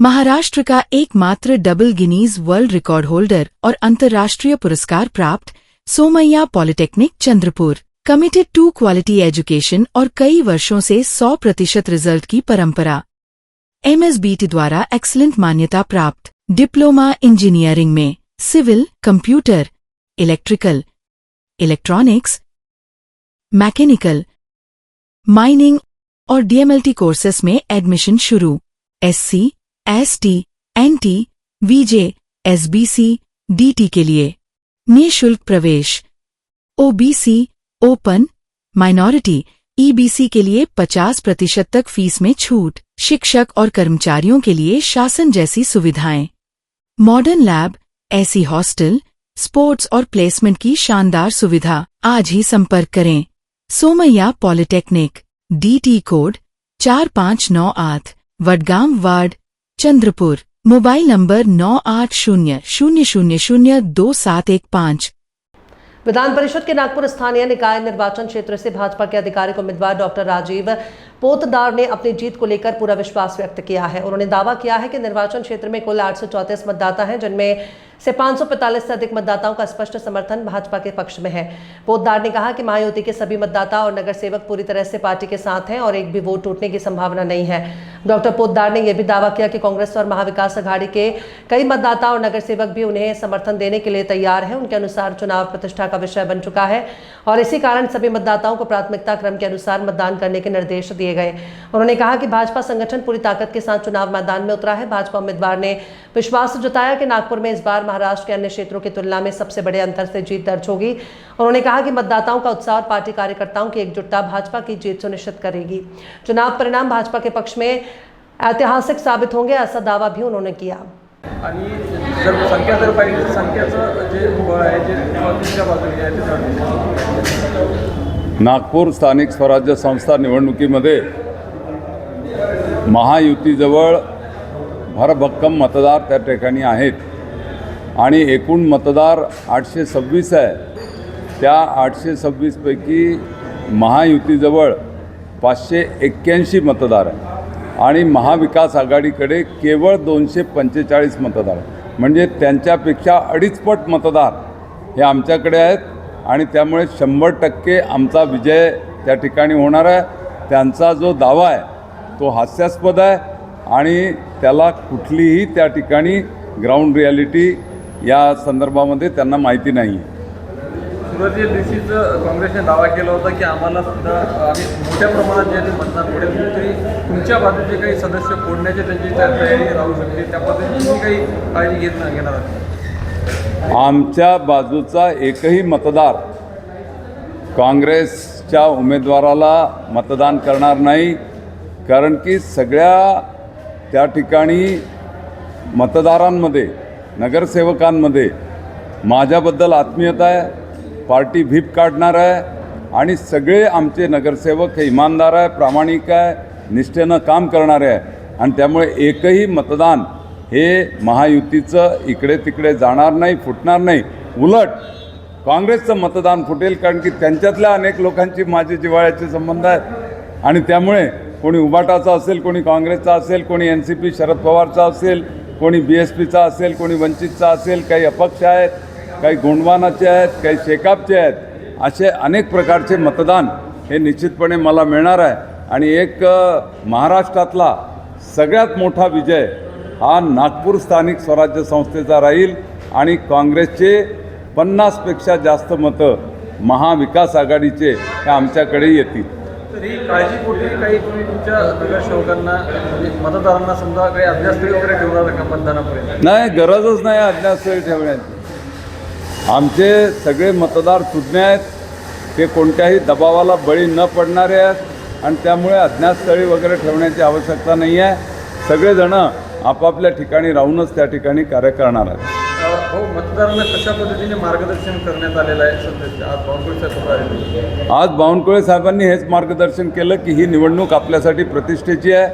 महाराष्ट्र का एकमात्र double Guinness world record holder और अंतर्राष्ट्रीय पुरस्कार प्राप्त Somaiya polytechnic Chandrapur committed to quality education और कई वर्षों से 100% रिजल्ट की परंपरा। MSBT द्वारा एक्सीलेंट मान्यता प्राप्त डिप्लोमा इंजीनियरिंग में civil, computer, electrical, electronics, mechanical, mining और DMLT कोर्सेस में एडमिशन शुरू। SC, ST, NT, VJ, SBC, DT के लिए निःशुल्क प्रवेश। OBC, ओपन, माइनॉरिटी, EBC के लिए 50% तक फीस में छूट। शिक्षक और कर्मचारियों के लिए शासन जैसी सुविधाएं, मॉडर्न लैब, ऐसी हॉस्टल, स्पोर्ट्स और प्लेसमेंट की शानदार सुविधा। आज ही संपर्क करें। Somaiya polytechnic, DT code 4598, Wadgaon ward, Chandrapur. Mobile number 9800002715। Vidhan Parishad के नागपुर स्थानीय निकाय निर्वाचन क्षेत्र से भाजपा के आधिकारिक उम्मीदवार डॉक्टर राजीव पोतदार ने अपनी जीत को लेकर पूरा विश्वास व्यक्त किया है। उन्होंने दावा किया है कि निर्वाचन क्षेत्र में कुल 834 मतदाता हैं, जिनमें से 545 से अधिक मतदाताओं का स्पष्ट समर्थन भाजपा के पक्ष में है। पोतदार ने कहा कि महायुति के सभी मतदाता और नगर सेवक पूरी तरह से पार्टी के साथ हैं और एक भी वोट टूटने की संभावना नहीं है। डॉक्टर पोतदार ने यह भी दावा किया कि कांग्रेस और महाविकास अघाड़ी के कई मतदाता और नगर सेवक भी उन्हें समर्थन देने के लिए तैयार हैं। उनके अनुसार चुनाव प्रतिष्ठा का विषय बन चुका है और इसी कारण सभी मतदाताओं को प्राथमिकता क्रम के अनुसार मतदान करने के निर्देश दिए गए। उन्होंने कहा कि भाजपा संगठन पूरी ताकत के साथ चुनाव मैदान में उतरा है। भाजपा उम्मीदवार ने विश्वास जताया कि नागपुर में इस बार महाराष्ट्र के अन्य क्षेत्रों की तुलना में सबसे बड़े अंतर से जीत दर्ज होगी। उन्होंने कहा कि मतदाताओं का उत्साह और पार्टी कार्यकर्ताओं की एकजुटता भाजपा की जीत सुनिश्चित करेगी। चुनाव परिणाम भाजपा के पक्ष में ऐतिहासिक साबित होंगे, ऐसा दावा भी उन्होंने किया। नागपूर स्थानिक स्वराज्य संस्था निवडणुकीमध्ये महायुतीजवळ भरभक्कम मतदार त्या ठिकाणी आहेत आणि एकूण मतदार 826 आहे। त्या 826 पैकी महायुतीजवळ 581 मतदार आहे आणि महाविकास आघाडीकडे केवळ 245 मतदार आहे। म्हणजे त्यांच्यापेक्षा 2.5 पट मतदार हे आमच्याकडे आहेत आणि त्यामुळे 100% आमचा विजय त्या ठिकाणी होणार आहे। त्यांचा जो दावा आहे तो हास्यास्पद आहे आणि त्याला कुठलीही त्या ठिकाणी ग्राउंड रियालिटी या संदर्भामध्ये त्यांना माहिती नाही। सुरुवातीच्या दिवशीच काँग्रेसने दावा केला होता की आम्हाला सुद्धा आम्ही मोठ्या प्रमाणात जे मतदान पडेल, तरी तुमच्या बाजूचे काही सदस्य फोडण्याची त्यांची तयारी राहू शकते, त्या पद्धतीने तुम्ही काही काळजी घेणार आहात? आमच्या बाजूचा एकही मतदार काँग्रेसच्या उमेदवाराला मतदान करणार नाही, कारण की सगळ्या त्या ठिकाणी मतदारांमध्ये, नगरसेवकांमध्ये माझ्याबद्दल आत्मीयता आहे। पार्टी व्हीप काढणार आहे आणि सगळे आमचे नगरसेवक हे इमानदार आहे, प्रामाणिक आहे, निष्ठेनं काम करणारे आहे आणि त्यामुळे एकही मतदान हे महायुतीचं इकडे तिकडे जाणार नाही, फुटणार नाही। उलट काँग्रेसचं मतदान फुटेल, कारण की त्यांच्यातल्या अनेक लोकांची माझे जिव्हाळ्याचे संबंध आहेत आणि त्यामुळे कोणी उबाटाचा असेल, कोणी काँग्रेसचा असेल, कोणी NCP शरद पवारचा असेल, कोणी BSPचा असेल, कोणी वंचितचा असेल, काही अपक्ष आहेत, काही गोंडवानाचे आहेत, काही शेकापचे आहेत, असे अनेक प्रकारचे मतदान हे निश्चितपणे मला मिळणार आहे आणि एक महाराष्ट्रातला सगळ्यात मोठा विजय हा नागपूर स्थानिक स्वराज्य संस्थेचा राहील आणि काँग्रेसचे 50पेक्षा जास्त मतं महाविकास आघाडीचे हे आमच्याकडे येतील। तरी काळजीपोटी काही तुम्ही तुमच्या नगरसेवकांना मतदारांना समजा काही अभ्यासस्थळी वगैरे ठेवणार का मतदानापर्यंत? नाही, गरजच नाही अज्ञातस्थळी ठेवण्याची। आमचे सगळे मतदार सुज्ञ आहेत, ते कोणत्याही दबावाला बळी न पडणारे आहेत आणि त्यामुळे अज्ञातस्थळी वगैरे ठेवण्याची आवश्यकता नाही आहे। सगळेजणं आपापल्या ठिकाणी राहूनच त्या ठिकाणी कार्य करणार आहेत। हो, मतदारांना कशा पद्धतीने मार्गदर्शन करण्यात आलेलं आहे सध्या? आज बावनकुळे साहेब आज बावनकुळे साहेबांनी हेच मार्गदर्शन केलं की ही निवडणूक आपल्यासाठी प्रतिष्ठेची आहे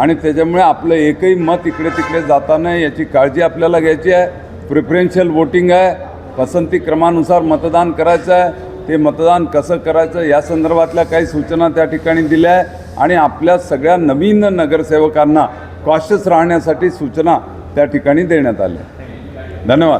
आणि त्याच्यामुळे आपलं एकही मत इकडे तिकडे जाता नाही याची काळजी आपल्याला घ्यायची आहे। प्रिफरेन्शियल वोटिंग आहे, पसंती क्रमानुसार मतदान करायचं आहे। ते मतदान कसं करायचं या संदर्भातल्या काही सूचना त्या ठिकाणी दिल्या आहे आणि आपल्या सगळ्या नवीन नगरसेवकांना कॉशियस राहण्यासाठी सूचना त्या ठिकाणी देण्यात आल्या. धन्यवाद.